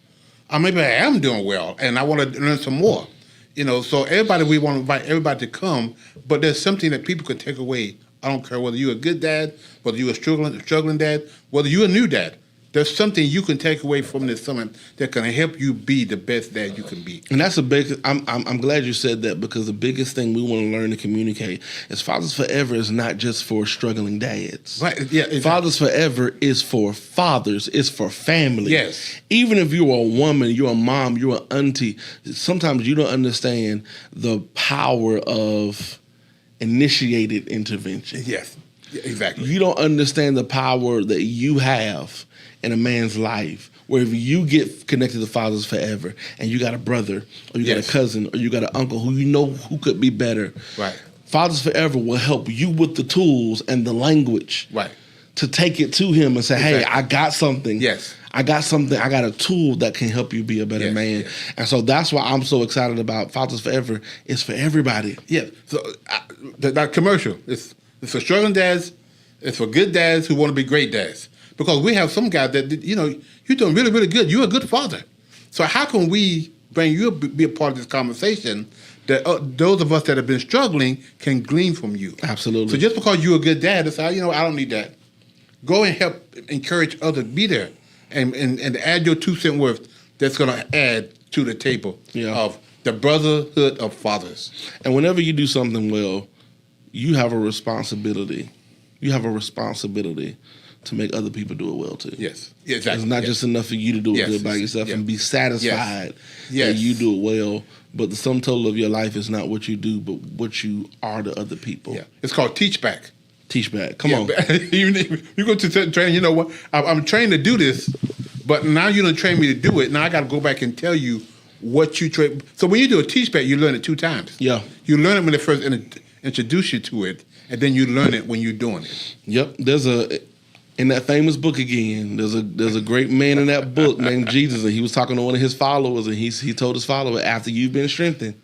Or maybe I am doing well and I want to learn some more. So we want to invite everybody to come, but there's something that people could take away. I don't care whether you're a good dad, whether you're a struggling dad, whether you're a new dad. There's something you can take away from this summit that can help you be the best dad you can be. And that's I'm glad you said that, because the biggest thing we want to learn to communicate is Fathers Forever is not just for struggling dads. Right. Yeah. Exactly. Fathers Forever is for fathers. It's for family. Yes. Even if you're a woman, you're a mom, you're an auntie, sometimes you don't understand the power of initiated intervention. Yes. Exactly. You don't understand the power that you have in a man's life. Where if you get connected to Fathers Forever and you got a brother or you got a cousin or you got an uncle who you know who could be better, right? Fathers Forever will help you with the tools and the language, right, to take it to him and say, "Hey, I got something. Yes, I got something. I got a tool that can help you be a better man." Yes. And so that's why I'm so excited about Fathers Forever. It's for everybody. Yeah. So that commercial, it's for struggling dads. It's for good dads who want to be great dads. Because we have some guys that, you're doing really, really good. You're a good father. So how can we bring you be a part of this conversation that those of us that have been struggling can glean from you? Absolutely. So just because you're a good dad, it's I don't need that. Go and help encourage others. Be there and add your 2 cent worth that's going to add to the table of the brotherhood of fathers. And whenever you do something well, you have a responsibility. You have a responsibility to make other people do it well too. Yes, exactly. It's not just enough for you to do it good by yourself and be satisfied that you do it well. But the sum total of your life is not what you do, but what you are to other people. Yeah, it's called teach back. Teach back. Come on. You go to train. You know what? I'm trained to do this, but now you don't train me to do it. Now I got to go back and tell you what you train. So when you do a teach back, you learn it 2 times. Yeah. You learn it when they first introduce you to it, and then you learn it when you're doing it. Yep. In that famous book again, there's a great man in that book named Jesus, and he was talking to one of his followers, and he told his follower, after you've been strengthened,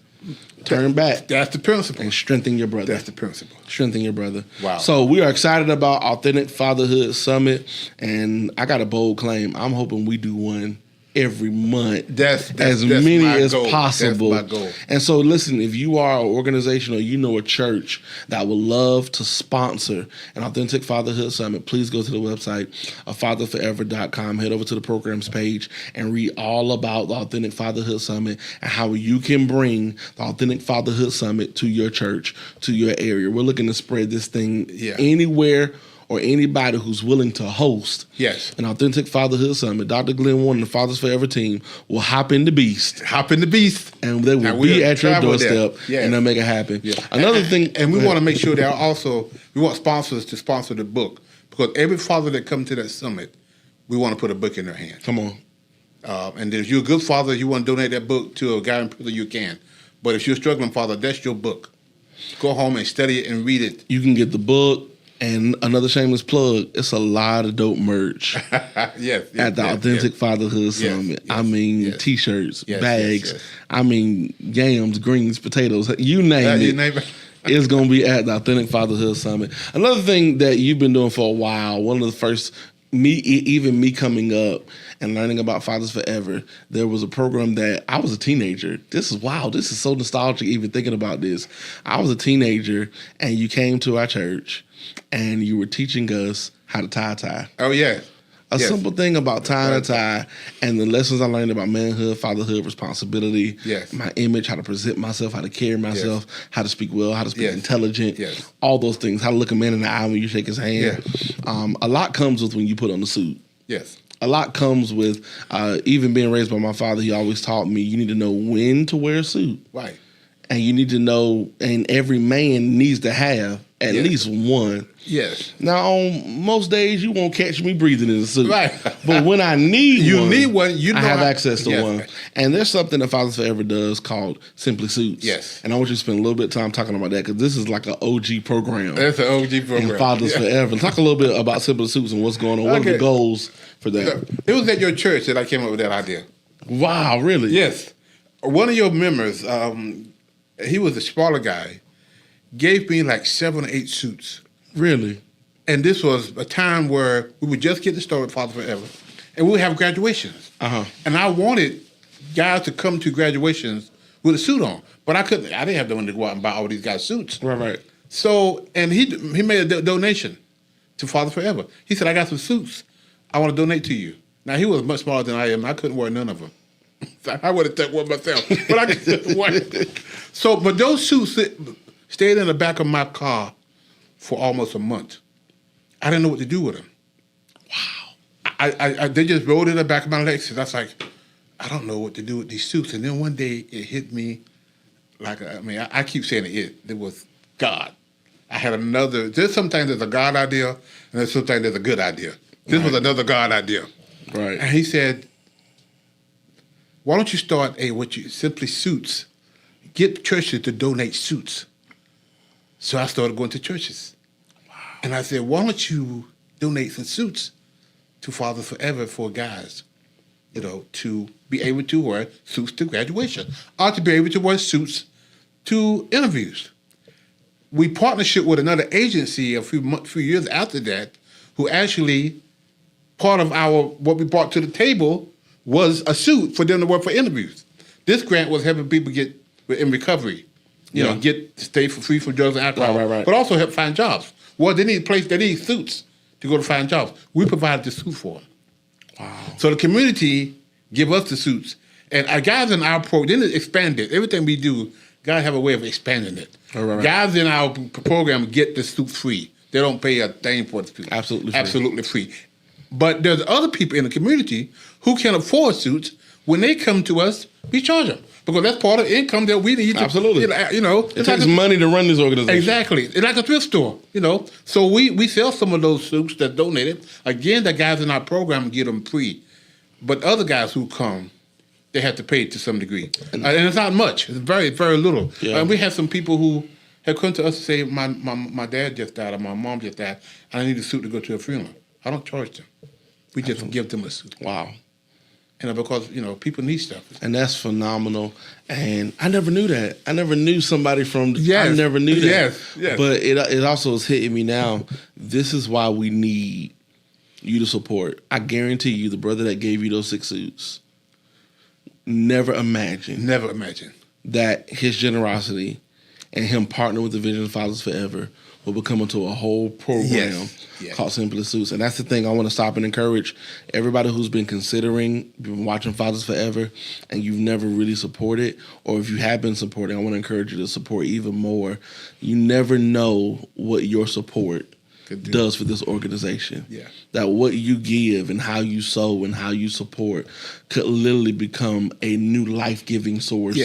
turn back. That's the principle. And strengthen your brother. That's the principle. Strengthen your brher. Wow. So we are excited about Authentic Fatherhood Summit, and I got a bold claim. I'm hoping we do one every month. That's many as goal. possible. That's my goal. And so listen, if you are an organization or you know a church that would love to sponsor an Authentic Fatherhood Summit, please go to the website of fatherforever.com, head over to the programs page and read all about the Authentic Fatherhood Summit and how you can bring the Authentic Fatherhood Summit to your church, to your area. We're looking to spread this thing anywhere or anybody who's willing to host an Authentic Fatherhood Summit. Dr. Glen Warren and the Fathers Forever team will hop in the beast. And they will be at your doorstep and they'll make it happen. Yeah. Another thing. And we want to make sure that also, we want sponsors to sponsor the book. Because every father that comes to that summit, we want to put a book in their hand. Come on. And if you're a good father, you want to donate that book to a guy in prison, you can. But if you're a struggling father, that's your book. Go home and study it and read it. You can get the book. And another shameless plug, it's a lot of dope merch at the Authentic Fatherhood Summit. T-shirts, bags, yams, greens, potatoes, you name it. It's going to be at the Authentic Fatherhood Summit. Another thing that you've been doing for a while, one of the first, me coming up and learning about Fathers Forever, there was a program that I was a teenager. This is wild. This is so nostalgic even thinking about this. I was a teenager and you came to our church and you were teaching us how to tie a tie. Oh, yeah. A simple thing about tying a tie and the lessons I learned about manhood, fatherhood, responsibility, my image, how to present myself, how to carry myself, how to speak well, how to speak intelligent, all those things, how to look a man in the eye when you shake his hand. A lot comes with when you put on the suit. Yes. A lot comes with, even being raised by my father, he always taught me, you need to know when to wear a suit. Right. And you need to know, and every man needs to have at least one. Yes. Now, on most days, you won't catch me breathing in a suit. Right. But when I need one, I have access to one. And there's something that Fathers Forever does called Simply Suits. Yes. And I want you to spend a little bit of time talking about that because this is like an OG program. That's an OG program. In Fathers Forever. Talk a little bit about Simply Suits and what's going on. What are the goals for that? It was at your church that I came up with that idea. Wow, really? Yes. One of your members, he was a smaller guy, gave me like 7 or 8 suits. Really? And this was a time where we would just get started with Father Forever, and we would have graduations. And I wanted guys to come to graduations with a suit on, but I couldn't. I didn't have the money to go out and buy all these guys suits. Right. So, and he made a donation to Father Forever. He said, "I got some suits. I want to donate to you." Now he was much smaller than I am. I couldn't wear none of them. I would have took one myself, but I could wear. So, but those suits stayed in the back of my car for almost a month. I didn't know what to do with them. Wow. They just rolled in the back of my legs. And I was like, I don't know what to do with these suits. And then one day it hit me like, I keep saying it was God. I had another. There's sometimes there's a God idea, and there's sometimes there's a good idea. This was another God idea. Right. And he said, why don't you start simply suits? Get churches to donate suits. So I started going to churches. Wow. And I said, why don't you donate some suits to Fathers Forever for guys, to be able to wear suits to graduation, or to be able to wear suits to interviews. We partnership with another agency a few years after that, who actually, part of what we brought to the table was a suit for them to wear for interviews. This grant was helping people get in recovery, stay free from drugs and alcohol, right. but also help find jobs. Well, they need suits to go to find jobs. We provided the suit for them. Wow. So the community give us the suits. And our guys in our program, then expand it. Everything we do, God have a way of expanding it. Right. Guys in our program get the suit free. They don't pay a thing for the suit. Absolutely free. But there's other people in the community who can afford suits. When they come to us, we charge them. Because that's part of the income that we need. Absolutely. It takes money to run this organization. Exactly. It's like a thrift store, So we sell some of those suits that donated. Again, the guys in our program get them free. But other guys who come, they have to pay to some degree. And it's not much. It's very, very little. Yeah. And we have some people who have come to us and say, my dad just died or my mom just died, and I need a suit to go to a funeral. I don't charge them. We just give them a suit. Wow. Because, people need stuff. And that's phenomenal. And I never knew that. I never knew somebody from... Yes. I never knew that. Yes. But it also is hitting me now. This is why we need you to support. I guarantee you, the brother that gave you those 6 suits never imagined that his generosity and him partnering with the Vision Fathers Forever will become into a whole program called Simply Suits. And that's the thing I want to stop and encourage everybody who's been been watching Fathers Forever, and you've never really supported, or if you have been supporting, I want to encourage you to support even more. You never know what your support does for this organization. Yeah. That what you give and how you sow and how you support could literally become a new life-giving source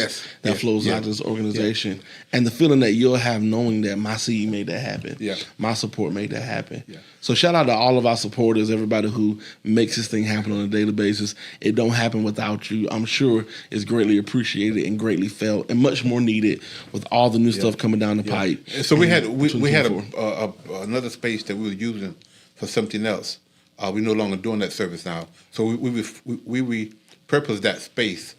that flows out of this organization. Yeah. And the feeling that you'll have knowing that my seed made that happen. Yeah. My support made that happen. Yeah. So shout out to all of our supporters, everybody who makes this thing happen on a daily basis. It don't happen without you. I'm sure it's greatly appreciated and greatly felt and much more needed with all the new stuff coming down the pipe. So we had another space that we were using for something else. We're no longer doing that service now. So we repurposed that space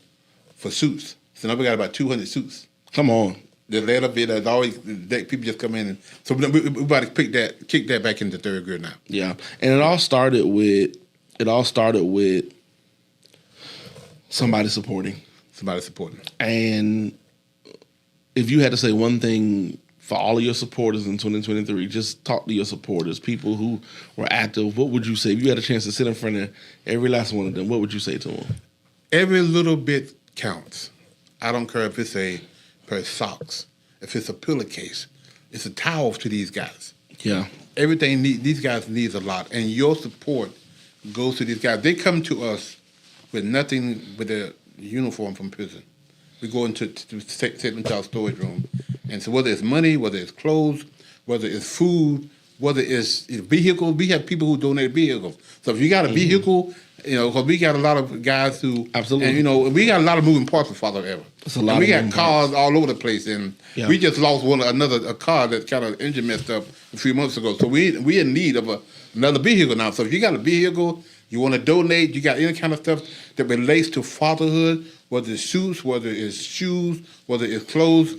for suits. So now we got about 200 suits. Come on. The later bit is always people just come in, and so we about to kick that back into third grade now. Yeah, and it all started with somebody supporting. And if you had to say one thing for all of your supporters in 2023, just talk to your supporters, people who were active. What would you say if you had a chance to sit in front of every last one of them? What would you say to them? Every little bit counts. I don't care if it's a pair of socks, if it's a pillowcase, it's a towel to these guys. Yeah. Everything these guys need a lot, and your support goes to these guys. They come to us with nothing but their uniform from prison. We go into take them to our storage room, and so whether it's money, whether it's clothes, whether it's food, whether it's vehicles, we have people who donate vehicles. So if you got a vehicle, because we got a lot of guys who absolutely, and we got a lot of moving parts with Father Ever. And we got cars all over the place, and we just lost a car that kind of engine messed up a few months ago. So we in need of another vehicle now. So if you got a vehicle, you want to donate, you got any kind of stuff that relates to fatherhood, whether it's suits, whether it's shoes, whether it's clothes,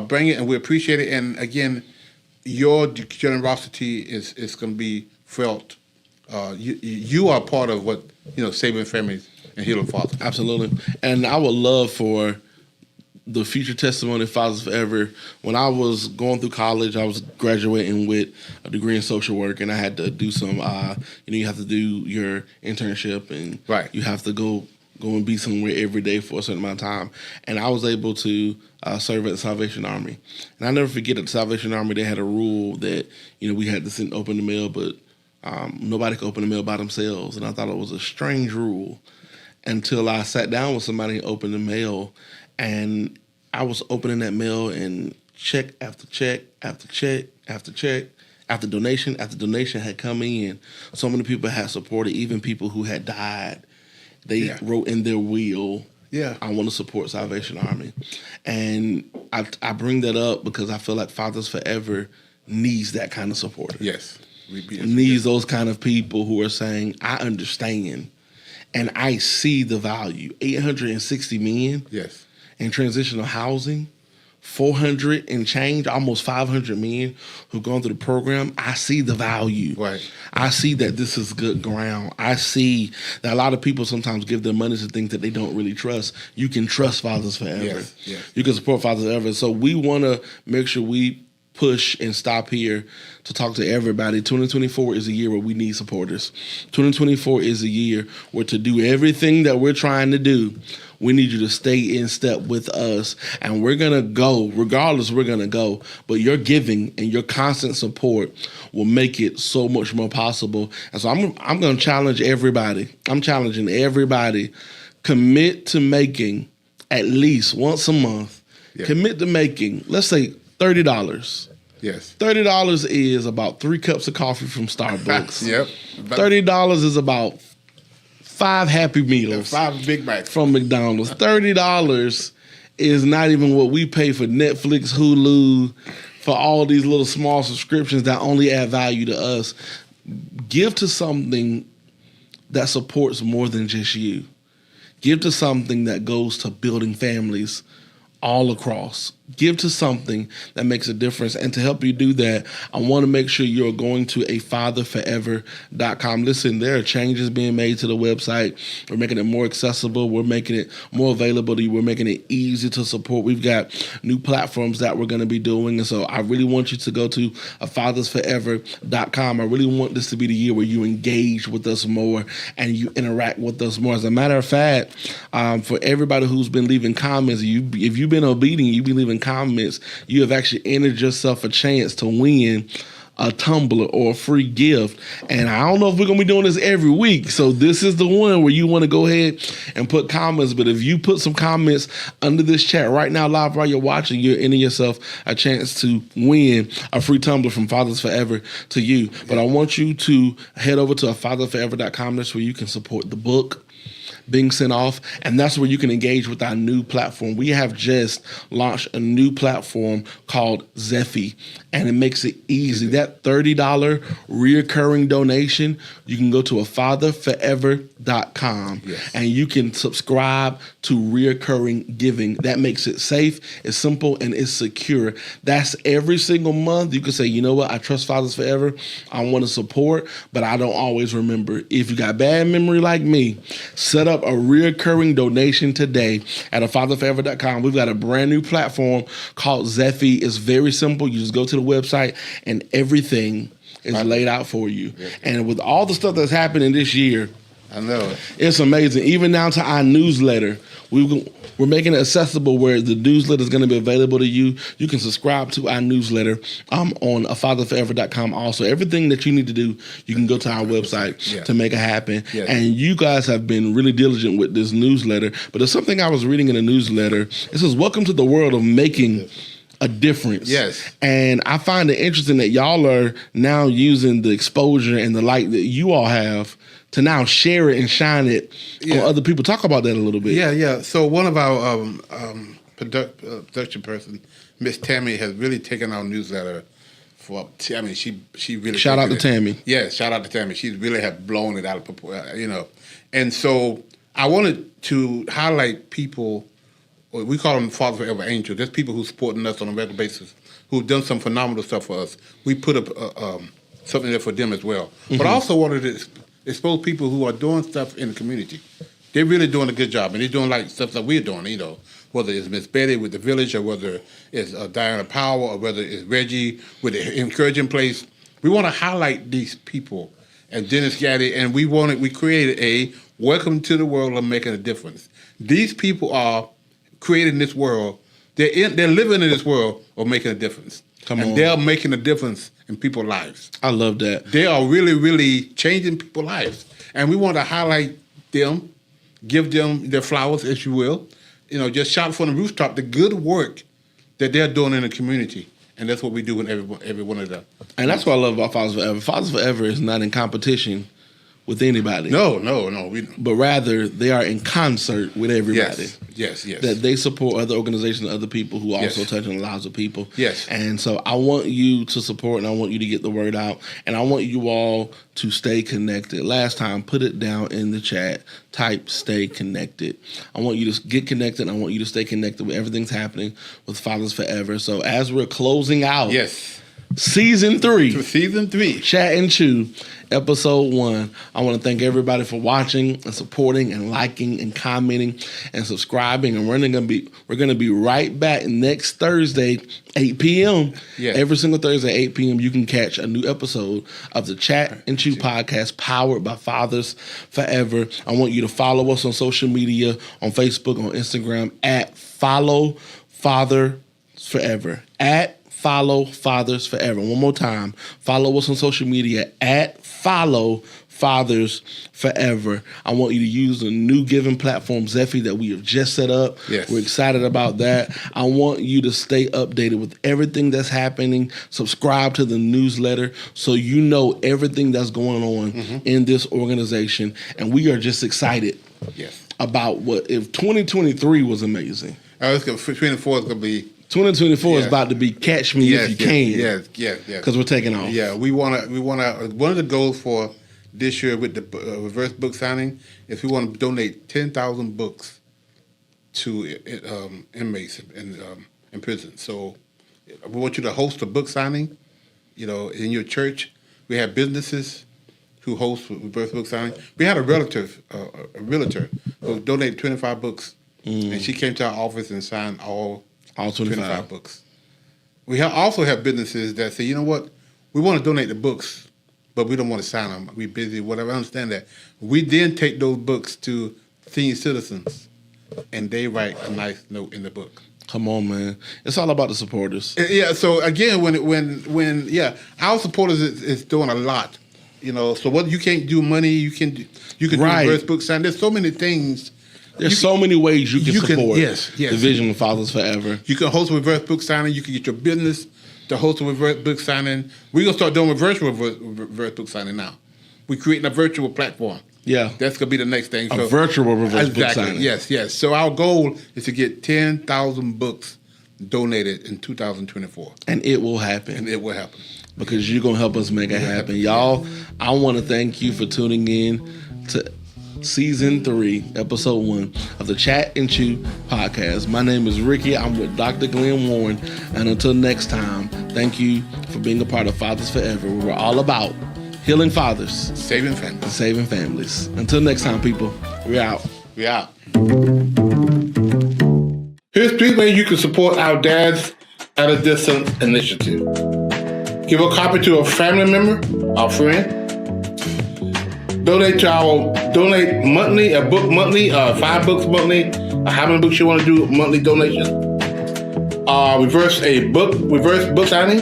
bring it, and we appreciate it. And again, your generosity is going to be felt. You are part of what saving families and healing fathers. Absolutely, and I would love for the future testimony of Fathers Forever. When I was going through college, I was graduating with a degree in social work, and I had to do some. You have to do your internship, and you have to go and be somewhere every day for a certain amount of time. And I was able to serve at the Salvation Army, and I never forget at the Salvation Army they had a rule that we had to open the mail, but nobody could open the mail by themselves, and I thought it was a strange rule until I sat down with somebody and opened the mail, and I was opening that mail, and check after check after check after check. After donation had come in, so many people had supported, even people who had died. They wrote in their will, I want to support Salvation Army. And I bring that up because I feel like Fathers Forever needs that kind of support. Yes. Needs those kind of people who are saying, I understand and I see the value. 860 men in transitional housing. 400 and change, almost 500 men who've gone through the program. I see the value. Right. I see that this is good ground. I see that a lot of people sometimes give their money to things that they don't really trust. You can trust Fathers Forever. Yes. You can support Fathers Forever. So we want to make sure we push and stop here to talk to everybody. 2024 is a year where we need supporters. 2024 is a year where to do everything that we're trying to do, we need you to stay in step with us. And we're going to go, regardless, we're going to go. But your giving and your constant support will make it so much more possible. And so I'm going to challenge everybody. I'm challenging everybody. Commit to making at least once a month. Commit to making, let's say, $30. Yes. $30 is about 3 cups of coffee from Starbucks. Yep. $30 is about 5 Happy Meals. 5 Big Macs from McDonald's. $30 is not even what we pay for Netflix, Hulu, for all these little small subscriptions that only add value to us. Give to something that supports more than just you. Give to something that goes to building families all across. Give to something that makes a difference. And to help you do that, I want to make sure you're going to a fatherforever.com. Listen, there are changes being made to the website. We're making it more accessible. We're making it more available to you. We're making it easy to support. We've got new platforms that we're going to be doing. And so I really want you to go to a fatherforever.com. I really want this to be the year where you engage with us more and you interact with us more. As a matter of fact, for everybody who's been leaving comments, if you've been obedient, you've been leaving comments, you have actually entered yourself a chance to win a tumbler or a free gift. And I don't know if we're going to be doing this every week. So this is the one where you want to go ahead and put comments. But if you put some comments under this chat right now, live while you're watching, you're entering yourself a chance to win a free tumbler from Fathers Forever to you. But I want you to head over to a fatherforever.com. That's where you can support the book being sent off, and that's where you can engage with our new platform. We have just launched a new platform called Zephy, and it makes it easy. That $30 reoccurring donation, you can go to a fatherforever.com and you can subscribe to reoccurring giving. That makes it safe, it's simple, and it's secure. That's every single month. You can say, you know what, I trust Fathers Forever. I want to support, but I don't always remember. If you got bad memory like me, set up a reoccurring donation today at a fatherforever.com. We've got a brand new platform called Zephy. It's very simple. You just go to the website and everything is laid out for you. And with all the stuff that's happening this year, I know it's amazing. Even down to our newsletter, we're making it accessible where the newsletter is going to be available to you. You can subscribe to our newsletter on afatherforever.com. Also, everything that you need to do, you can go to our website to make it happen. And you guys have been really diligent with this newsletter. But there's something I was reading in the newsletter. It says, welcome to the world of making a difference. And I find it interesting that y'all are now using the exposure and the light that you all have to now share it and shine it on other people. Talk about that a little bit. So one of our production person, Miss Tammy, has really taken our newsletter for. I mean, she really shout out to Tammy. Yeah, shout out to Tammy. She really have blown it out of proportion. You know, and so I wanted to highlight people. We call them Father Forever Angels. There's people who's supporting us on a regular basis, who've done some phenomenal stuff for us. We put up something there for them as well. But I also wanted to expose people who are doing stuff in the community. They're really doing a good job, and they're doing like stuff that we're doing, you know, whether it's Miss Betty with the Village, or whether it's Diana Power, or whether it's Reggie with the Encouraging Place. We want to highlight these people, and Dennis Gaddy, and we created a Welcome to the World of Making a Difference. These people are creating this world. They're living in this world of making a difference. They're making a difference in people's lives. I love that. They are really, really changing people's lives. And we want to highlight them, give them their flowers, if you will. You know, just shout from the rooftop the good work that they're doing in the community. And that's what we do with every one of them. And that's what I love about Fathers Forever. Fathers Forever is not in competition with anybody. No. But rather, they are in concert with everybody. Yes. That they support other organizations, other people who also touch on the lives of people. Yes. And so I want you to support, and I want you to get the word out, and I want you all to stay connected. Last time, put it down in the chat. Type "stay connected." I want you to get connected. I want you to stay connected with everything's happening with Fathers Forever. So as we're closing out, Season 3, Chat and Chew, Episode 1. I want to thank everybody for watching and supporting and liking and commenting and subscribing. And we're gonna be right back next Thursday, 8 p.m. Yes. Every single Thursday, 8 p.m. You can catch a new episode of the Chat and Chew podcast, powered by Fathers Forever. I want you to follow us on social media, on Facebook, on Instagram, at Follow Father Forever. Follow Fathers Forever. One more time. Follow us on social media at Follow Fathers Forever. I want you to use the new giving platform, Zephy, that we have just set up. Yes. We're excited about that. I want you to stay updated with everything that's happening. Subscribe to the newsletter so you know everything that's going on in this organization. And we are just excited about what if 2023 was amazing. It's gonna, 2024 is going to be 2024 is about to be catch me if you can. Yes. Because we're taking off. Yeah, we want to. One of the goals for this year with the reverse book signing is we want to donate 10,000 books to inmates in prison. So we want you to host a book signing. In your church, we have businesses who host reverse book signing. We had a realtor who donated 25 books, and she came to our office and signed all 25 books. We also have businesses that say, you know what, we want to donate the books, but we don't want to sign them. We're busy, whatever. I understand that. We then take those books to senior citizens, and they write a nice note in the book. Come on, man. It's all about the supporters. Yeah, so again, when our supporters is doing a lot. So what you can't do money, you can do reverse book signing. There's so many things. There's so many ways you can support the vision of Fathers Forever. You can host a reverse book signing. You can get your business to host a reverse book signing. We're going to start doing virtual reverse book signing now. We're creating a virtual platform. Yeah. That's going to be the next thing. A virtual reverse book signing. Yes. So our goal is to get 10,000 books donated in 2024. And it will happen. Because you're going to help us make it happen. Y'all, I want to thank you for tuning in to Season 3, Episode 1 of the Chat and Chew podcast. My name is Ricky. I'm with Dr. Glen Warren. And until next time, thank you for being a part of Fathers Forever. We're all about healing fathers, saving families. Until next time, people, we're out. Here's 3 ways you can support our Dads at a Distance initiative. Give a copy to a family member, our friend. Donate monthly, a book monthly, 5 books monthly, how many books you want to do monthly donation. Reverse book signing,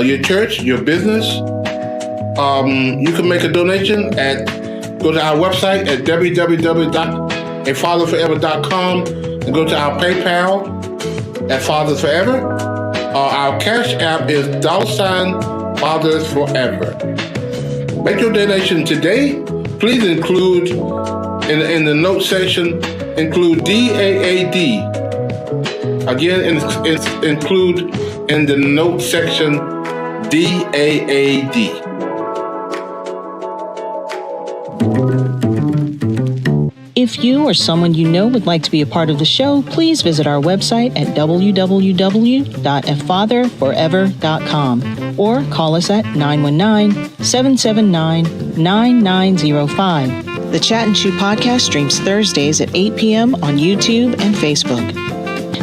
your church, your business. You can make a donation go to our website at www.afatherforever.com and go to our PayPal at Fathers Forever. Our Cash App is $Fathers Forever. Make your donation today. Please include in the note section, include DAAD. Again, include in the note section DAAD. If you or someone you know would like to be a part of the show, please visit our website at www.afatherforever.com or call us at 919-779-9905. The Chat and Chew podcast streams Thursdays at 8 p.m. on YouTube and Facebook.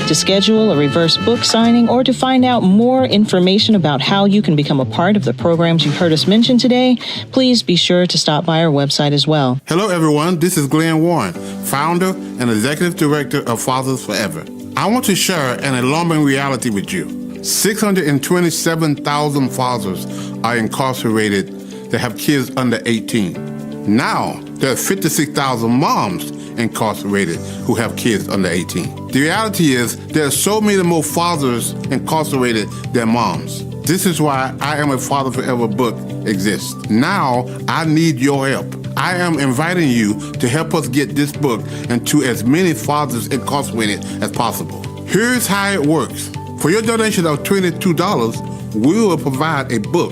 To schedule a reverse book signing or to find out more information about how you can become a part of the programs you've heard us mention today, please be sure to stop by our website as well. Hello, everyone. This is Glen Warren, founder and executive director of Fathers Forever. I want to share an alarming reality with you. 627,000 fathers are incarcerated that have kids under 18. Now, There are 56,000 moms incarcerated who have kids under 18. The reality is there are so many more fathers incarcerated than moms. This is why I Am a Father Forever book exists. Now I need your help. I am inviting you to help us get this book into as many fathers incarcerated as possible. Here's how it works. For your donation of $22, we will provide a book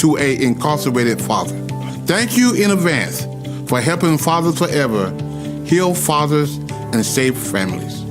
to an incarcerated father. Thank you in advance for helping Fathers Forever heal fathers and save families.